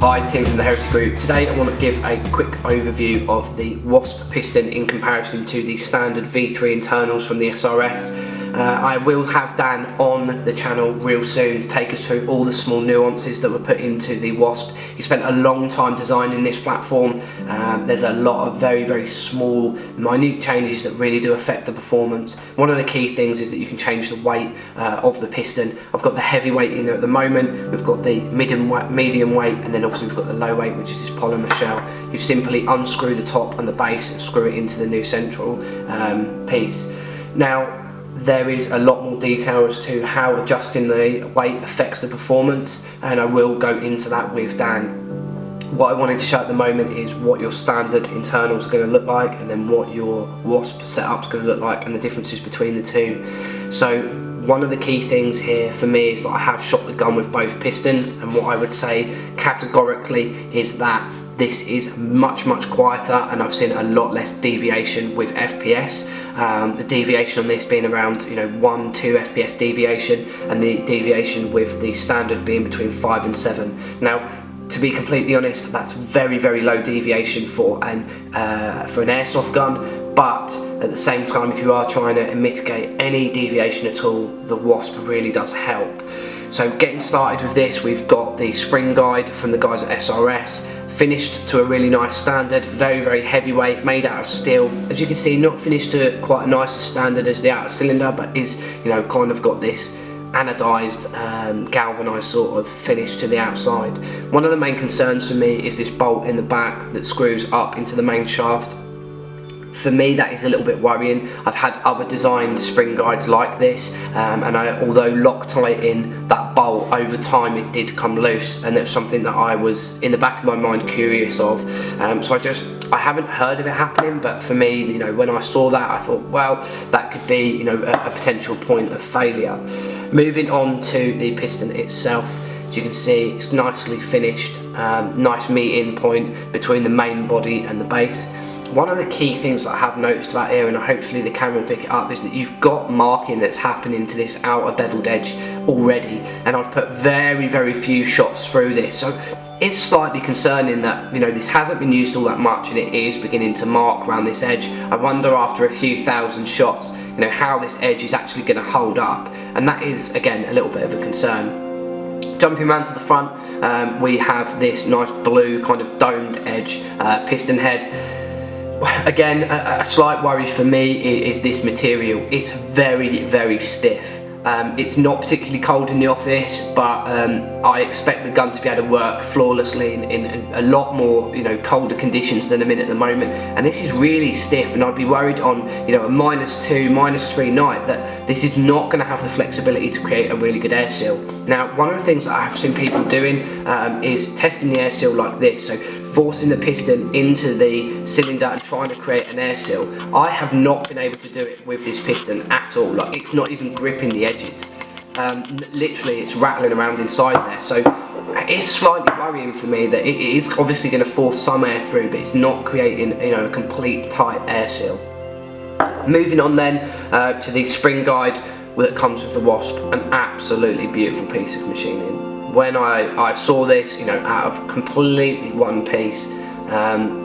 Hi, Tim from the Heresy Group. Today I want to give a quick overview of the WASP Piston in comparison to the standard V3 internals from the SRS. I will have Dan on the channel real soon to take us through all the small nuances that were put into the WASP. He spent a long time designing this platform. There's a lot of very small, minute changes that really do affect the performance. One of the key things is that you can change the weight of the piston. I've got the heavy weight in there at the moment, we've got the medium weight, and then obviously we've got the low weight, which is this polymer shell. You simply unscrew the top and the base and screw it into the new central piece. Now, there is a lot more detail as to how adjusting the weight affects the performance, and I will go into that with Dan. What I wanted to show at the moment is what your standard internals are going to look like, and then what your WASP setup is going to look like, and the differences between the two. So one of the key things here for me is that I have shot the gun with both pistons, and what I would say categorically is that this is much quieter, and I've seen a lot less deviation with FPS. The deviation on this being around 1-2 FPS deviation, and the deviation with the standard being between 5 and 7. Now, to be completely honest, that's very low deviation for an airsoft gun, but at the same time, if you are trying to mitigate any deviation at all, the WASP really does help. So getting started with this, we've got the spring guide from the guys at SRS, finished to a really nice standard, very heavyweight, made out of steel. As you can see, not finished to quite a nice standard as the outer cylinder, but is kind of got this anodized, galvanized sort of finish to the outside. One of the main concerns for me is this bolt in the back that screws up into the main shaft. For me, that is a little bit worrying. I've had other designed spring guides like this, and although Loctiting that bolt over time, it did come loose, and that's something that I was in the back of my mind curious of. So I haven't heard of it happening, but for me, when I saw that, I thought, well, that could be a potential point of failure. Moving on to the piston itself, as you can see, it's nicely finished, nice meet-in point between the main body and the base. One of the key things that I have noticed about here, and hopefully the camera will pick it up, is that you've got marking that's happening to this outer beveled edge already, and I've put very few shots through this, so it's slightly concerning that this hasn't been used all that much, and it is beginning to mark around this edge. I wonder after a few thousand shots how this edge is actually going to hold up, and that is again a little bit of a concern. Jumping around to the front, we have this nice blue kind of domed edge piston head. Again, a slight worry for me is this material. It's very stiff. It's not particularly cold in the office, but I expect the gun to be able to work flawlessly in a lot more colder conditions than I'm in at the moment, and this is really stiff, and I'd be worried on a -2, -3 night that this is not going to have the flexibility to create a really good air seal. Now, one of the things that I have seen people doing is testing the air seal like this, so forcing the piston into the cylinder and trying to create an air seal. I have not been able to do it with this piston at all. Like, it's not even gripping the edges. Literally, it's rattling around inside there. So it's slightly worrying for me that it is obviously going to force some air through, but it's not creating a complete tight air seal. Moving on then to the spring guide that comes with the WASP, an absolutely beautiful piece of machining. When I saw this, out of completely one piece,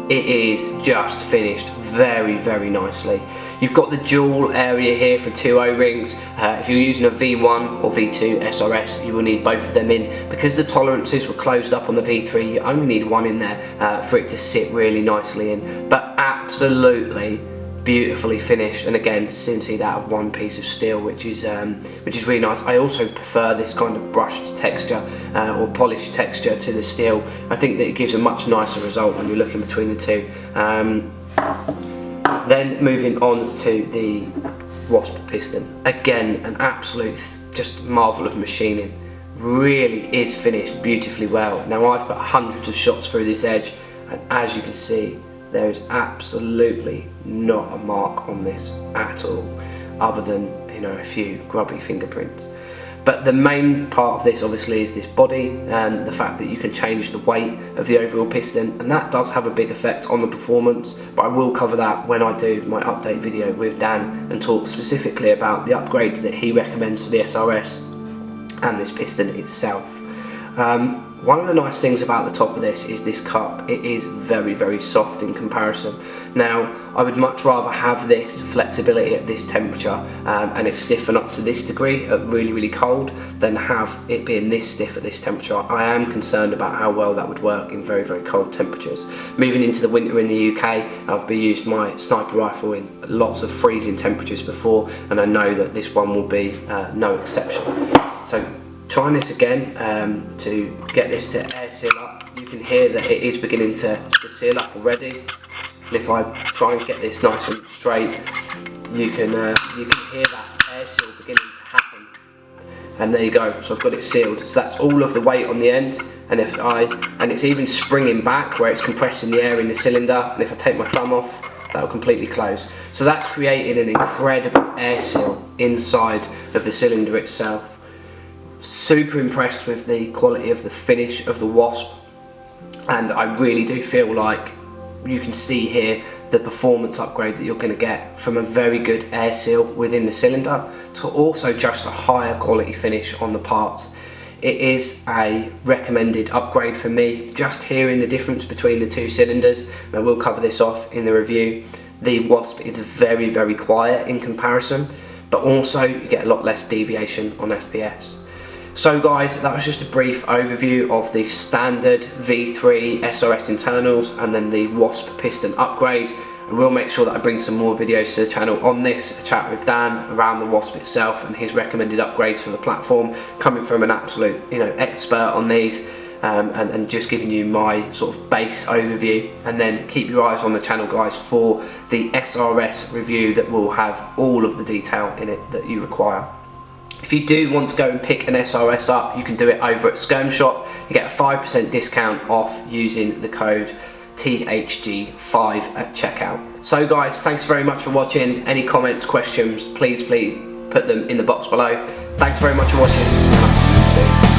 it is just finished very nicely. You've got the dual area here for 2 O-rings. If you're using a V1 or V2 SRS, you will need both of them in. Because the tolerances were closed up on the V3, you only need one in there for it to sit really nicely in. But absolutely beautifully finished, and again, since out of one piece of steel, which is really nice. I also prefer this kind of brushed texture or polished texture to the steel. I think that it gives a much nicer result when you're looking between the two. Then moving on to the WASP piston, again an absolute just marvel of machining. Really is finished beautifully well. Now, I've put hundreds of shots through this edge, and as you can see, there is absolutely not a mark on this at all, other than a few grubby fingerprints. But the main part of this obviously is this body, and the fact that you can change the weight of the overall piston, and that does have a big effect on the performance, but I will cover that when I do my update video with Dan and talk specifically about the upgrades that he recommends for the SRS and this piston itself. One of the nice things about the top of this is this cup. It is very, very soft in comparison. Now, I would much rather have this flexibility at this temperature and it stiffen up to this degree at really, really cold than have it being this stiff at this temperature. I am concerned about how well that would work in very, very cold temperatures. Moving into the winter in the UK, I've used my sniper rifle in lots of freezing temperatures before, and I know that this one will be no exception. So, trying this again to get this to air seal up. You can hear that it is beginning to seal up already. And if I try and get this nice and straight, you can hear that air seal beginning to happen. And there you go. So I've got it sealed. So that's all of the weight on the end. And it's even springing back where it's compressing the air in the cylinder. And if I take my thumb off, that will completely close. So that's creating an incredible air seal inside of the cylinder itself. Super impressed with the quality of the finish of the WASP, and I really do feel like you can see here the performance upgrade that you're going to get from a very good air seal within the cylinder to also just a higher quality finish on the parts. It is a recommended upgrade for me. Just hearing the difference between the two cylinders, and I will cover this off in the review, the WASP is very, very quiet in comparison, but also you get a lot less deviation on FPS. So guys, that was just a brief overview of the standard V3 SRS internals and then the WASP piston upgrade. I will make sure that I bring some more videos to the channel on this, a chat with Dan around the WASP itself and his recommended upgrades for the platform, coming from an absolute expert on these, and just giving you my sort of base overview. And then keep your eyes on the channel guys for the SRS review that will have all of the detail in it that you require. If you do want to go and pick an SRS up, you can do it over at Skirm Shop. You get a 5% discount off using the code THG5 at checkout. So guys, thanks very much for watching. Any comments, questions, please put them in the box below. Thanks very much for watching, and I'll see you soon.